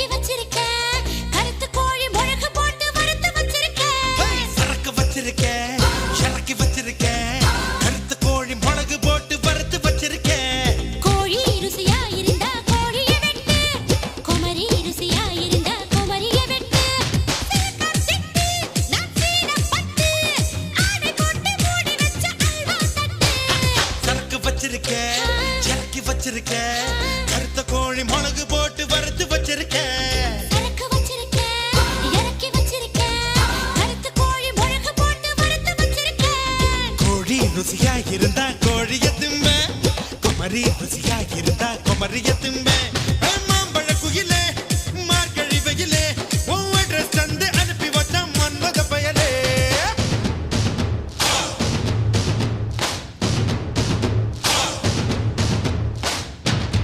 இறக்கி வச்சிருக்கேன் கருத்து கோழி முழக்கு போட்டு வறுத்து வச்சிருக்கேன் சரக்கு வச்சிருக்கேன் இறக்கி வச்சிருக்கேன் கருத்து கோழி முழகு போட்டு வறுத்து வச்சிருக்கேன் கோழி ருசியா இருந்தா கோழியை வெட்டு குமரி ருசியா இருந்தா குமரியை வெட்டு சிட்டு நான் சீனப்பட்டு ஆடை போட்டு மூடி வச்ச அல்வா தட்டு சரக்கு வச்சிருக்கேன் இறக்கி வச்சிருக்கேன் கருத்த கோழி முழகு போட்டு வறுத்து வச்சிருக்கேன் சரக்கு வச்சிருக்கேன் இறக்கி வச்சிருக்கேன் கருத்து கோழி முழக்கு போட்டு வறுத்து வச்சிருக்கேன் கோழி ருசியா இருந்தா கோழிய திம்ப குமரி ருசியா இருந்தா குமரிய திம்ப